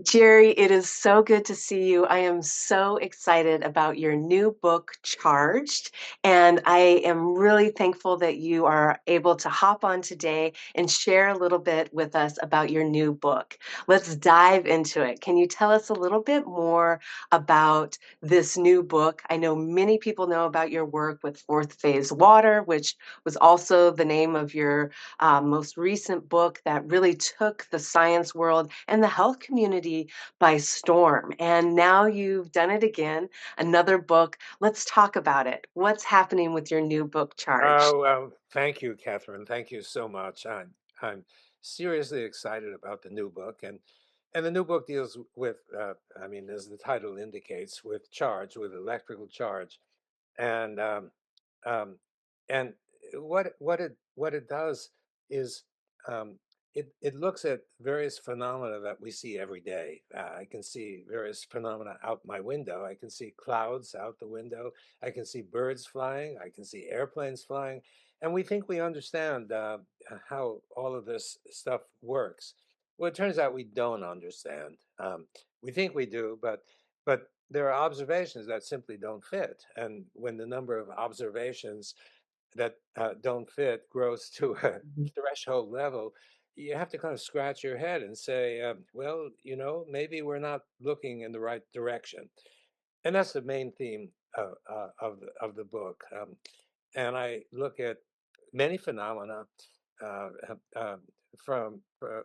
Jerry, it is so good to see you. I am so excited about your new book, Charged, and I am really thankful that you are able to hop on today and share a little bit with us about your new book. Let's dive into it. Can you tell us a little bit more about this new book? I know many people know about your work with Fourth Phase Water, which was also the name of your most recent book that really took the science world and the health community by storm. And now you've done it again, another book. Let's talk about it. What's happening with your new book, Charged? Oh, well, thank you, Catherine. Thank you so much. I'm seriously excited about the new book, and the new book deals with, I mean, as the title indicates, with charge, with electrical charge, and um, and what it does is it looks at various phenomena that we see every day. I can see various phenomena out my window. I can see clouds out the window. I can see birds flying. I can see airplanes flying, and we think we understand how all of this stuff works. Well, it turns out we don't understand. We think we do, but there are observations that simply don't fit. And when the number of observations that don't fit grows to a Mhm. threshold level, you have to kind of scratch your head and say, well, maybe we're not looking in the right direction. And that's the main theme of the book. And I look at many phenomena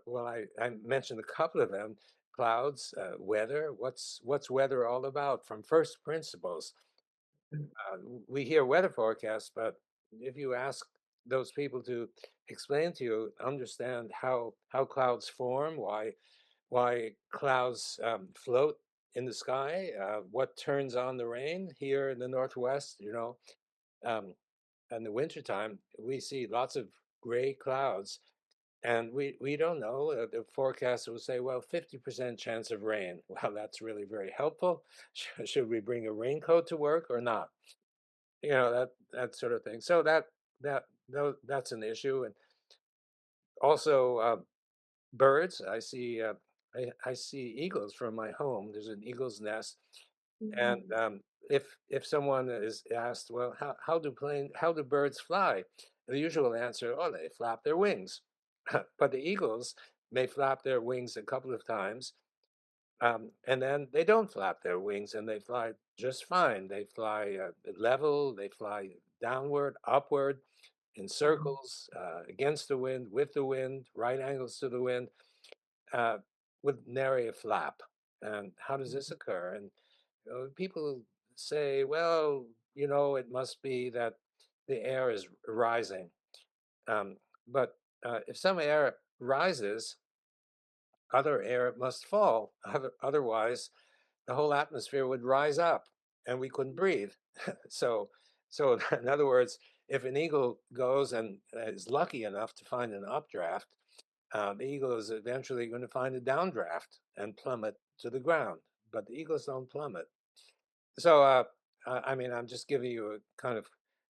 well, I mentioned a couple of them: clouds, weather. What's weather all about from first principles? We hear weather forecasts, but if you ask those people to explain to you, understand how clouds form, why clouds float in the sky, what turns on the rain here in the Northwest, um, in the wintertime, we see lots of gray clouds. And we don't know. The forecaster will say, well, 50% chance of rain. Well, that's really very helpful. Should we bring a raincoat to work or not? That sort of thing. So that's an issue. And also birds. I see eagles from my home. There's an eagle's nest, and if someone is asked, well, how do birds fly? The usual answer, oh, they flap their wings. But the eagles may flap their wings a couple of times, and then they don't flap their wings and they fly just fine. They fly level, they fly downward, upward, in circles, against the wind, with the wind, right angles to the wind, uh, with nary a flap. And how does this occur? And people say, well, it must be that the air is rising. Um, but if some air rises, other air must fall. Otherwise, the whole atmosphere would rise up and we couldn't breathe. so, so in other words, if an eagle goes and is lucky enough to find an updraft, the eagle is eventually going to find a downdraft and plummet to the ground. But the eagles don't plummet. So, I mean, I'm just giving you a kind of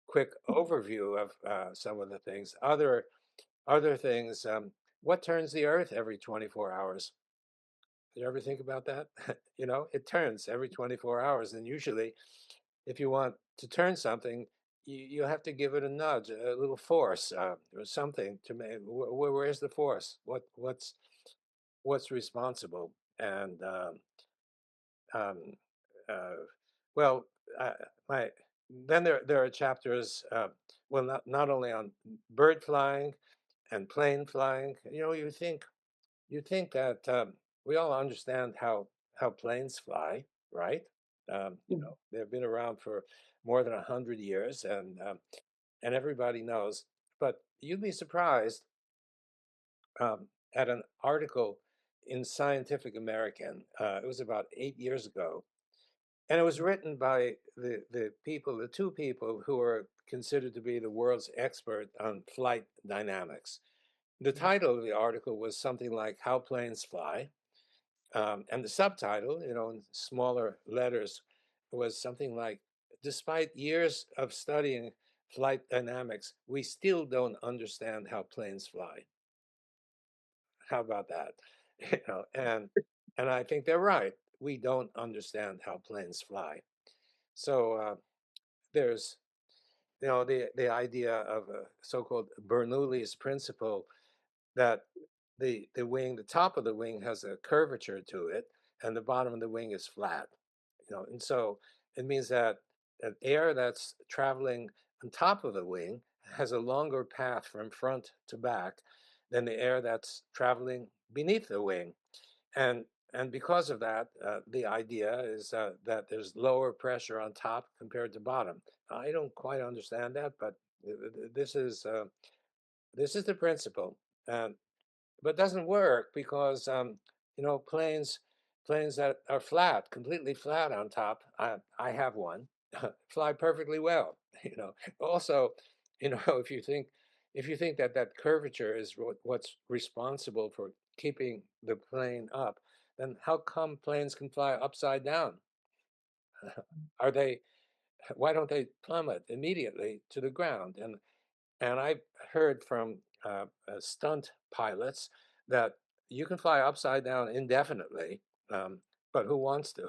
quick overview of some of the things. Other things. What turns the Earth every 24 hours? Did you ever think about that? It turns every 24 hours, and usually, if you want to turn something, you have to give it a nudge, a little force, or something to make. Where's the force? What's responsible? And um, uh, well, uh, my then there are chapters. Well, not only on bird flying and plane flying. You think that we all understand how planes fly, right? They've been around for more than 100 years, and everybody knows. But you'd be surprised at an article in Scientific American. It was about 8 years ago, and it was written by the two people who are considered to be the world's expert on flight dynamics. The title of the article was something like "How Planes Fly." And the subtitle, in smaller letters, was something like, despite years of studying flight dynamics, we still don't understand how planes fly. How about that? You know, and And I think they're right. We don't understand how planes fly. So there's, the idea of a so-called Bernoulli's principle that the top of the wing has a curvature to it, and the bottom of the wing is flat. And so it means that an air that's traveling on top of the wing has a longer path from front to back than the air that's traveling beneath the wing. And and because of that, the idea is that there's lower pressure on top compared to bottom. I don't quite understand that, but this is the principle. And but it doesn't work because planes that are flat, completely flat on top. I have one, fly perfectly well. Also, if you think that that curvature is what's responsible for keeping the plane up, then how come planes can fly upside down? Are they? Why don't they plummet immediately to the ground? And I've heard from stunt pilots that you can fly upside down indefinitely, but who wants to?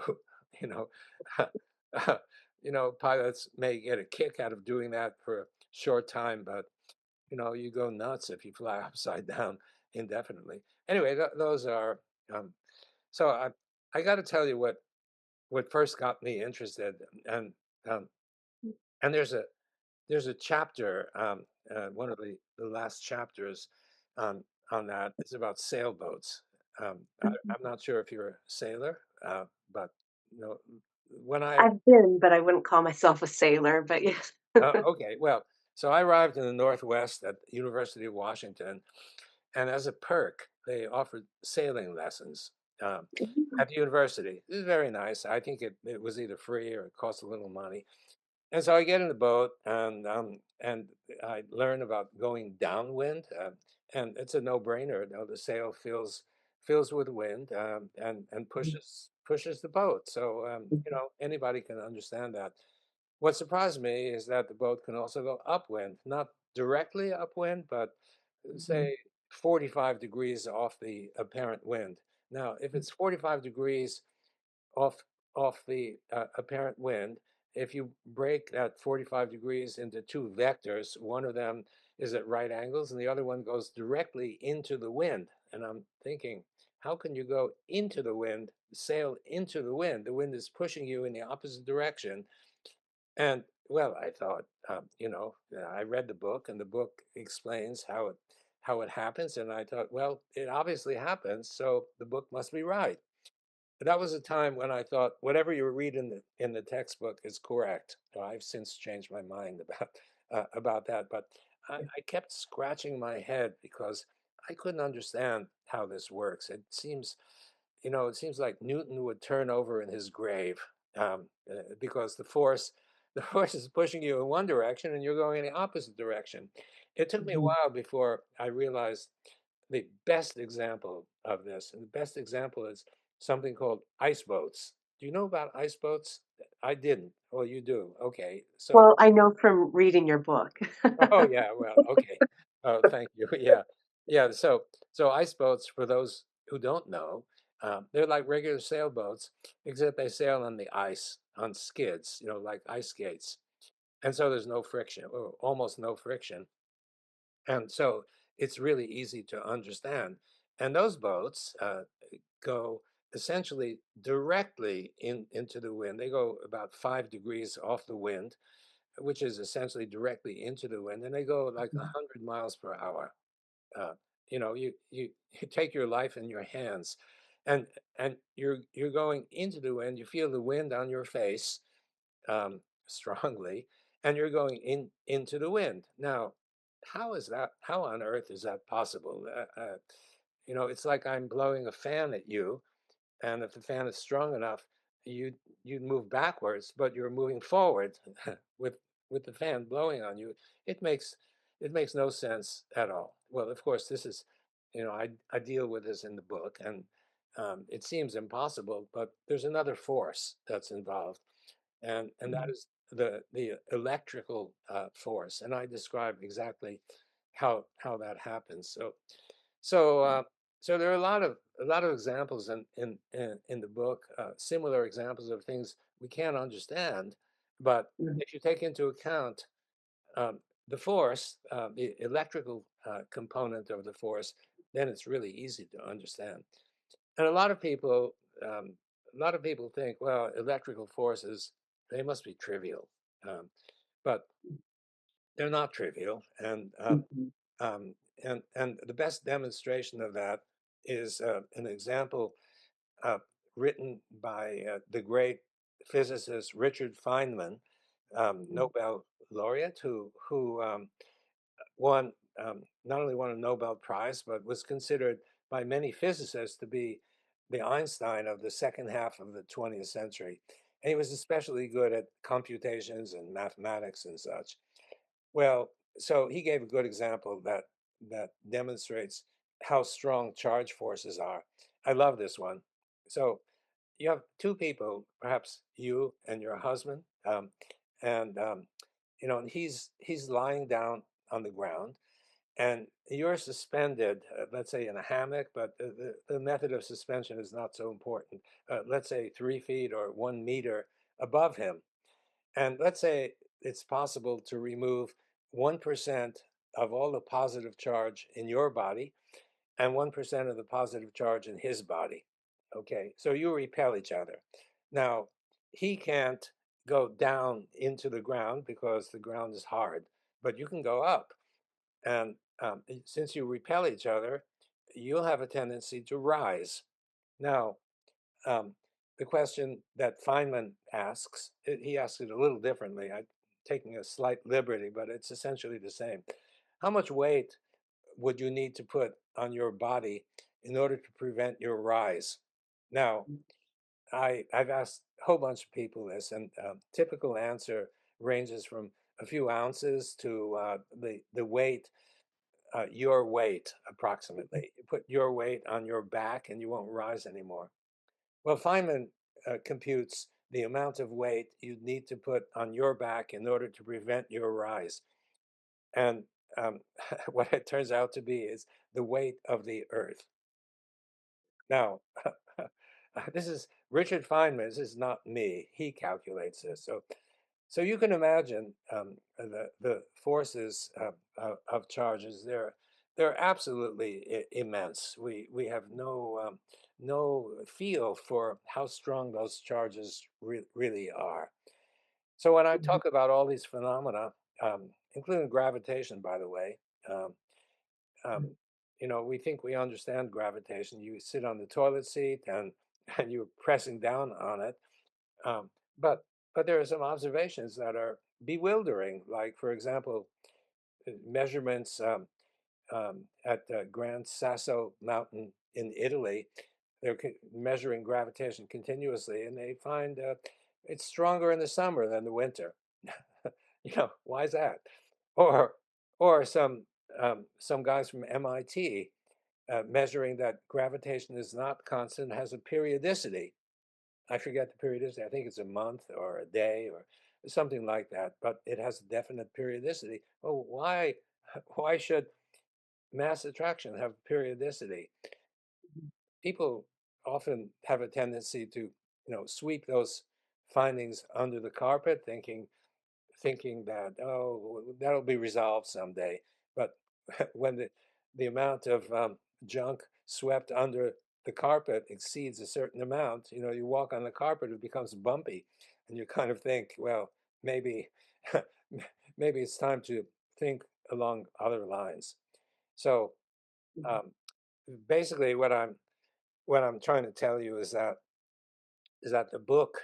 You know, pilots may get a kick out of doing that for a short time, but you go nuts if you fly upside down indefinitely. Anyway, those are. Um, so I got to tell you what first got me interested, and um, and there's a chapter, one of the last chapters on that is about sailboats. I'm not sure if you're a sailor, but you know, when I I've been, but I wouldn't call myself a sailor, but yes. okay, well, so I arrived in the Northwest at the University of Washington, and as a perk, they offered sailing lessons at the university. It was very nice. I think it was either free or it cost a little money. And so I get in the boat and I learn about going downwind, and it's a no-brainer. The sail fills with wind and pushes the boat. So anybody can understand that. What surprised me is that the boat can also go upwind, not directly upwind, but say 45 degrees off the apparent wind. Now, if it's 45 degrees off off the apparent wind, if you break that 45 degrees into two vectors, one of them is at right angles and the other one goes directly into the wind. And I'm thinking, how can you go into the wind, sail into the wind? The wind is pushing you in the opposite direction. And well, I thought, I read the book, and the book explains how it happens, and I thought, well, it obviously happens, so the book must be right. That was a time when I thought whatever you read in the textbook is correct. I've since changed my mind about that, but I kept scratching my head because I couldn't understand how this works. It seems like Newton would turn over in his grave because the force is pushing you in one direction and you're going in the opposite direction. It took me a Mhm. while before I realized the best example of this, and the best example is something called ice boats. Do you know about ice boats? I didn't. Oh, you do. Okay. So, Well, I know from reading your book. oh yeah, well, okay. Oh, thank you. Yeah, yeah. So ice boats, for those who don't know, they're like regular sailboats, except they sail on the ice on skids, like ice skates, and so there's no friction, or almost no friction. And so it's really easy to understand. And those boats go essentially directly into the wind. They go about 5 degrees off the wind, which is essentially directly into the wind, and they go like 100 miles per hour. Uh, you take your life in your hands, and you're going into the wind. You feel the wind on your face, strongly, and you're going into the wind. Now, how is that? How on earth is that possible? It's like I'm blowing a fan at you, and if the fan is strong enough, you you'd move backwards, but you're moving forward with with the fan blowing on you. It makes it makes no sense at all. Well, of course, this is, I deal with this in the book, and it seems impossible, but there's another force that's involved, and that is the electrical force, and I describe exactly how that happens. So So there are a lot of examples in the book, similar examples of things we can't understand, but Mhm, if you take into account um, the force, the electrical component of the force, then it's really easy to understand. And um, a lot of people think, well, electrical forces, they must be trivial, um, but they're not trivial. mhm, Um, and the best demonstration of that is an example uh, written by the great physicist Richard Feynman, Nobel laureate, who won not only won a Nobel Prize, but was considered by many physicists to be the Einstein of the second half of the 20th century. And he was especially good at computations and mathematics and such. Well, so he gave a good example that demonstrates how strong charge forces are. I love this one. So you have two people, perhaps you and your husband, and and he's lying down on the ground, and you're suspended, let's say in a hammock, but the method of suspension is not so important. Let's say 3 feet or 1 meter above him, and let's say it's possible to remove 1% of all the positive charge in your body and 1% of the positive charge in his body. Okay, so you repel each other. Now, he can't go down into the ground because the ground is hard, but you can go up. And since you repel each other, you'll have a tendency to rise. Now, um, the question that Feynman asks, he asks it a little differently. I'm taking a slight liberty, but it's essentially the same. How much weight would you need to put on your body in order to prevent your rise? Now, I've asked a whole bunch of people this, and typical answer ranges from a few ounces to the weight, your weight approximately. You put your weight on your back, and you won't rise anymore. Well, Feynman computes the amount of weight you'd need to put on your back in order to prevent your rise. And what it turns out to be is the weight of the Earth. Now, this is Richard Feynman. This is not me. He calculates this. So you can imagine the forces of charges. They're absolutely immense. We have no feel for how strong those charges really are. So when I mhm, talk about all these phenomena, including gravitation, by the way, um, um, we think we understand gravitation. You sit on the toilet seat and and you're pressing down on it, um, but but there are some observations that are bewildering. Like, for example, measurements at Gran Sasso Mountain in Italy. They're measuring gravitation continuously, and they find it's stronger in the summer than the winter. Why is that? Or or some guys from MIT measuring that gravitation is not constant, has a periodicity. I forget the periodicity. I think it's a month or a day or something like that, but it has a definite periodicity. Oh, why? Why should mass attraction have periodicity? People often have a tendency to, sweep those findings under the carpet, thinking that, oh, that'll be resolved someday. But when the amount of junk swept under the carpet exceeds a certain amount, you walk on the carpet, it becomes bumpy, and you kind of think, well, maybe maybe it's time to think along other lines. So mhm, um, basically, what I'm trying to tell you is that the book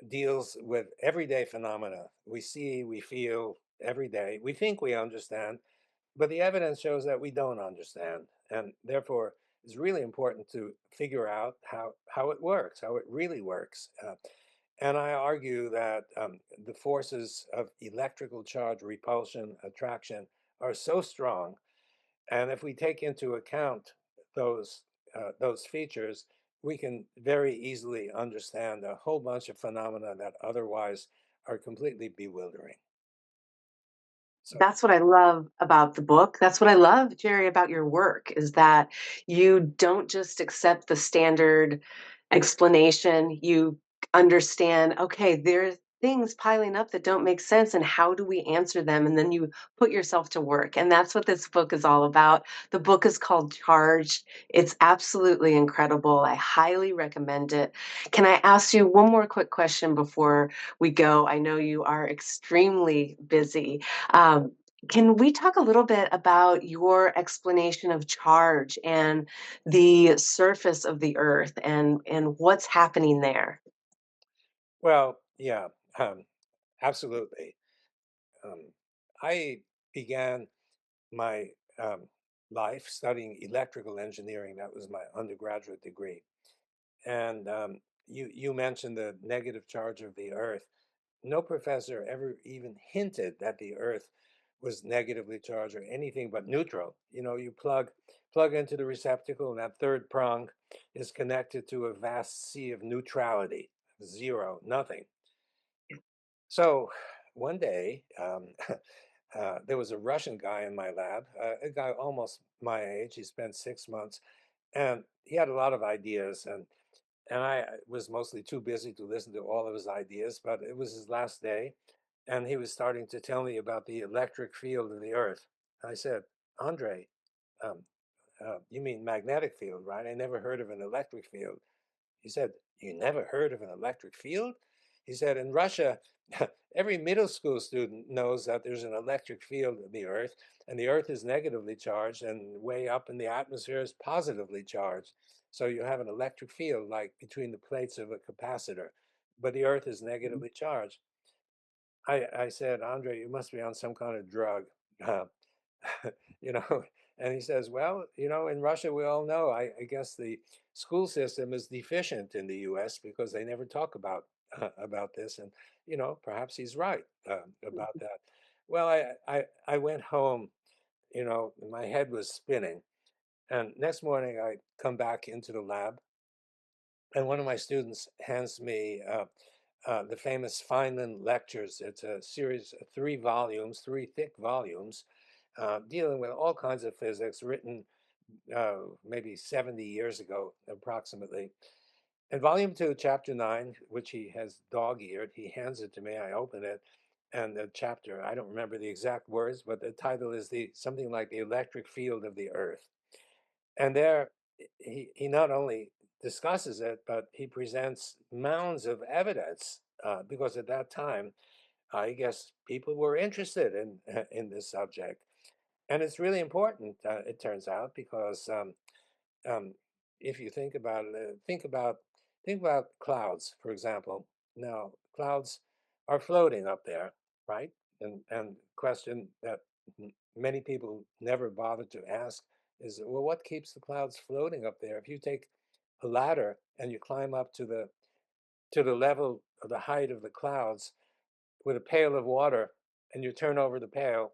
deals with everyday phenomena we see, we feel every day. We think we understand, but the evidence shows that we don't understand. And therefore, it's really important to figure out how it works, how it really works. And I argue that the forces of electrical charge, repulsion, attraction are so strong, and if we take into account those features, we can very easily understand a whole bunch of phenomena that otherwise are completely bewildering. So, That's what I love about the book. That's what I love, Jerry, about your work is that you don't just accept the standard explanation. You understand, okay, there's things piling up that don't make sense, and how do we answer them? And then you put yourself to work. And that's what this book is all about. The book is called Charged. It's absolutely incredible. I highly recommend it. Can I ask you one more quick question before we go? I know you are extremely busy. Um, can we talk a little bit about your explanation of charge and the surface of the earth and what's happening there? well, yeah, um, absolutely. Um, I began my um, life studying electrical engineering. That was my undergraduate degree. And you mentioned the negative charge of the Earth. No professor ever even hinted that the Earth was negatively charged or anything but neutral. You know, you plug into the receptacle, and that third prong is connected to a vast sea of neutrality, zero, nothing. So one day, there was a Russian guy in my lab, a guy almost my age. He spent 6 months, and he had a lot of ideas, and I was mostly too busy to listen to all of his ideas. But it was his last day, and he was starting to tell me about the electric field of the Earth. I said, Andre, um, you mean magnetic field, right? I never heard of an electric field. He said, "You never heard of an electric field?" He said, "In Russia, every middle school student knows that there's an electric field of the Earth, and the Earth is negatively charged, and way up in the atmosphere is positively charged. So you have an electric field like between the plates of a capacitor, but the Earth is negatively charged." I said, "Andre, you must be on some kind of drug." Uh, you know, and he says, "Well, in Russia, we all know, I guess the school system is deficient in the US because they never talk about this." And, perhaps he's right about that. Well, I went home, my head was spinning. And next morning, I come back into the lab, and one of my students hands me the famous Feynman Lectures. It's a series of 3 volumes, 3 thick volumes, dealing with all kinds of physics, written maybe 70 years ago, approximately. And volume 2, chapter 9, which he has dog-eared, he hands it to me. I open it, and the chapter, I don't remember the exact words, but the title is the something like the electric field of the Earth. And there, he not only discusses it, but he presents mounds of evidence, because at that time, I guess people were interested in this subject. And it's really important, it turns out, because um, if you think about it, think about clouds, for example. Now, clouds are floating up there, right? And question that many people never bother to ask is, well, what keeps the clouds floating up there? If you take a ladder and you climb up to the level of the height of the clouds with a pail of water, and you turn over the pail,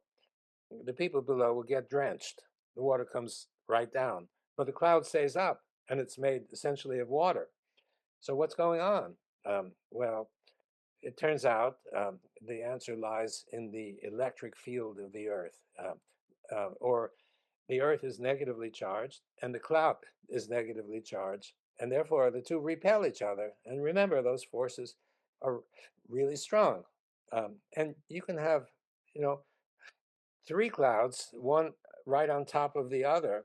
the people below will get drenched. The water comes right down, but the cloud stays up, and it's made essentially of water. So what's going on? Well, it turns out the answer lies in the electric field of the Earth, or the Earth is negatively charged, and the cloud is negatively charged, and therefore the two repel each other. And remember, those forces are really strong. And you can have, you know, 3 clouds, one right on top of the other.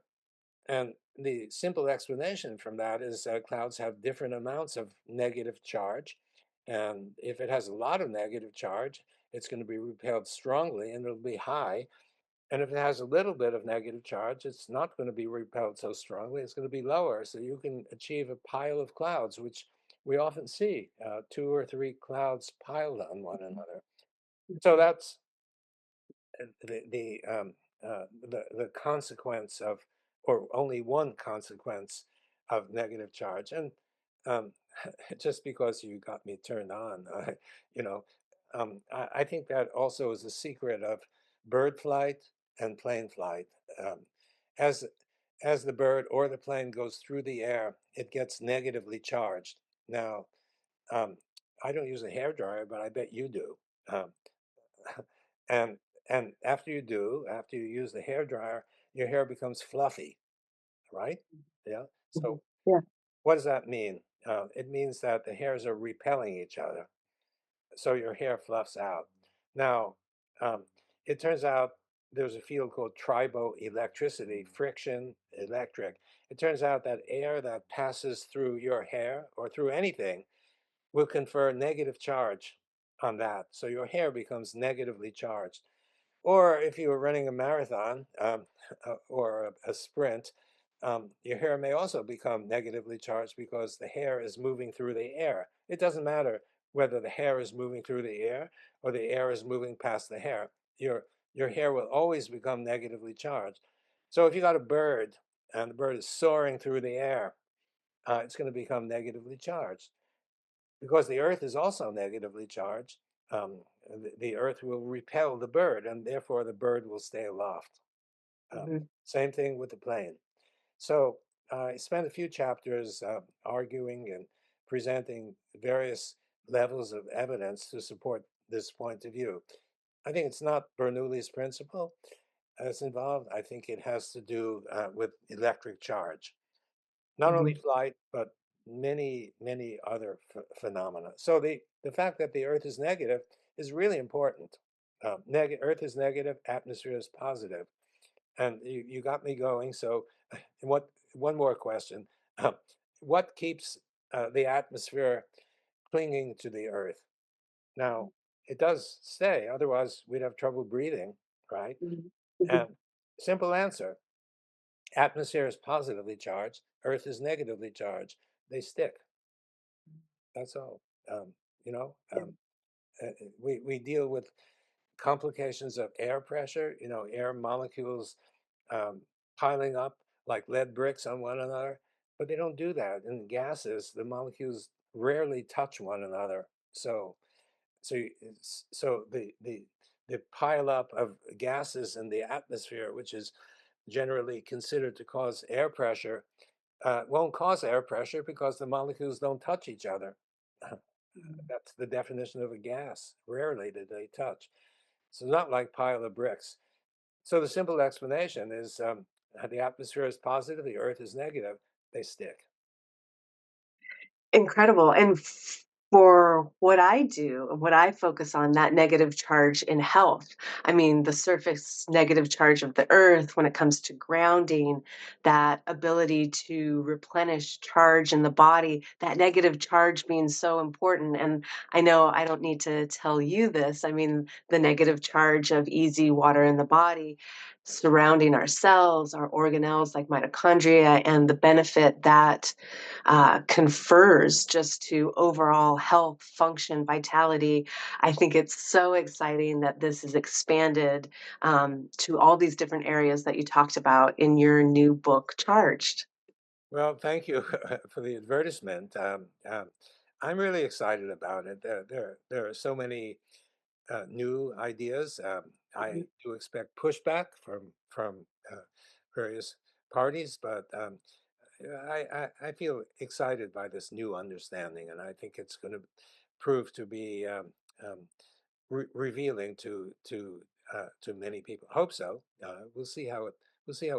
And the simple explanation from that is clouds have different amounts of negative charge. And if it has a lot of negative charge, it's going to be repelled strongly and it'll be high. And if it has a little bit of negative charge, it's not going to be repelled so strongly. It's going to be lower. So you can achieve a pile of clouds, which we often see 2 or 3 clouds piled on one another. So that's the consequence of, or only one consequence of negative charge. And um, just because you got me turned on, you know, I think that also is a secret of bird flight and plane flight. Um, as as the bird or the plane goes through the air, it gets negatively charged. Now, um, I don't use a hair dryer, but I bet you do. Um, and And after you use the hair dryer, your hair becomes fluffy, right? Yeah. Mhm. So Yeah. what does that mean? It means that the hairs are repelling each other, so your hair fluffs out. Now, um, it turns out there's a field called triboelectricity, friction electric. It turns out that air that passes through your hair or through anything will confer negative charge on that. So your hair becomes negatively charged. Or if you were running a marathon or a sprint, your hair may also become negatively charged because the hair is moving through the air. It doesn't matter whether the hair is moving through the air or the air is moving past the hair. Your hair will always become negatively charged. So if you got a bird and the bird is soaring through the air, it's going to become negatively charged. Because the earth is also negatively charged, the earth will repel the bird, and therefore the bird will stay aloft. Mhm. Same thing with the plane. So I spent a few chapters arguing and presenting various levels of evidence to support this point of view. I think it's not Bernoulli's principle that's involved. I think it has to do with electric charge. Not only Mhm. flight, but many other phenomena. So the fact that the Earth is negative is really important. Earth is negative, atmosphere is positive, and you got me going. So, what? One more question: what keeps the atmosphere clinging to the Earth? Now, it does stay; otherwise, we'd have trouble breathing, right? Mhm. Mhm. And simple answer: atmosphere is positively charged, Earth is negatively charged. They stick. That's all. Um, you know, Yeah. we deal with complications of air pressure. Air molecules um, piling up like lead bricks on one another, but they don't do that in gases. The molecules rarely touch one another. So the pile up of gases in the atmosphere, which is generally considered to cause air pressure, won't cause air pressure because the molecules don't touch each other. Mhm. That's the definition of a gas. Rarely do they touch. So it's not like pile of bricks. So the simple explanation is the atmosphere is positive, the Earth is negative. They stick. Incredible. And for what I do, what I focus on, that negative charge in health. I mean, the surface negative charge of the earth when it comes to grounding, that ability to replenish charge in the body, that negative charge being so important. And I know I don't need to tell you this. I mean, the negative charge of easy water in the body surrounding our cells, our organelles like mitochondria, and the benefit that confers just to overall health, function, vitality. I think it's so exciting that this is expanded to all these different areas that you talked about in your new book, Charged. Well, thank you for the advertisement. I'm really excited about it. There are so many new ideas. I Mhm. do expect pushback from various parties, but I feel excited by this new understanding, and I think it's going to prove to be um, revealing to many people. Hope so. We'll see how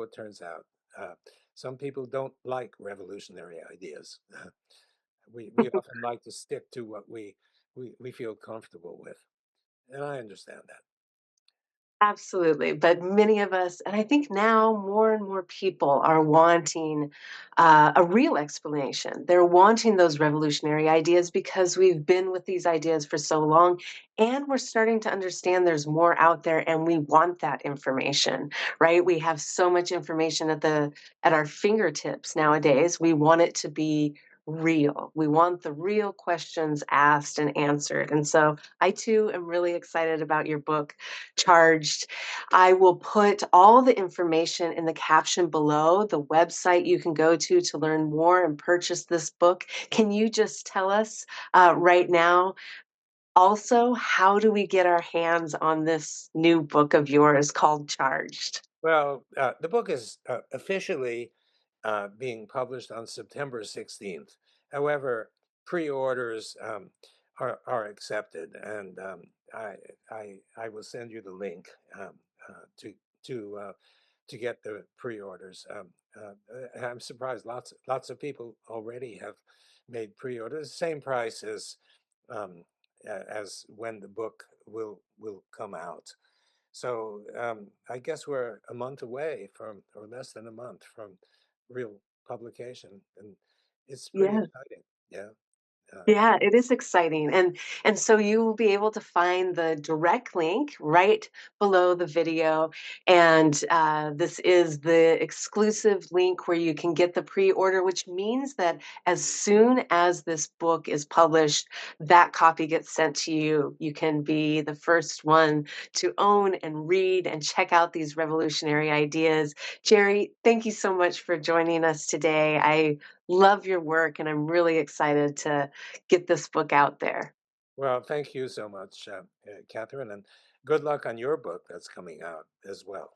it turns out. Uh, some people don't like revolutionary ideas. We often like to stick to what we feel comfortable with, and I understand that. Absolutely. But many of us, and I think now more and more people are wanting a real explanation. They're wanting those revolutionary ideas because we've been with these ideas for so long, and we're starting to understand there's more out there, and we want that information, right? We have so much information at our fingertips nowadays. We want it to be real. We want the real questions asked and answered. And so I too am really excited about your book Charged. I will put all the information in the caption below, the website you can go to learn more and purchase this book. Can you just tell us right now, also, how do we get our hands on this new book of yours called Charged? Well, the book is officially being published on September 16th. However, pre-orders are accepted, and I will send you the link um, to to uh, to get the pre-orders. I'm surprised lots of people already have made pre-orders, same price as when the book will come out. So I guess we're a month away from, or less than a month from, real publication, and it's pretty Yeah. exciting. Yeah. Uh, Yeah, it is exciting. And so you will be able to find the direct link right below the video. And this is the exclusive link where you can get the pre-order, which means that as soon as this book is published, that copy gets sent to you. You can be the first one to own and read and check out these revolutionary ideas. Jerry, thank you so much for joining us today. I love your work, and I'm really excited to get this book out there. well, thank you so much, Catherine, and good luck on your book that's coming out as well.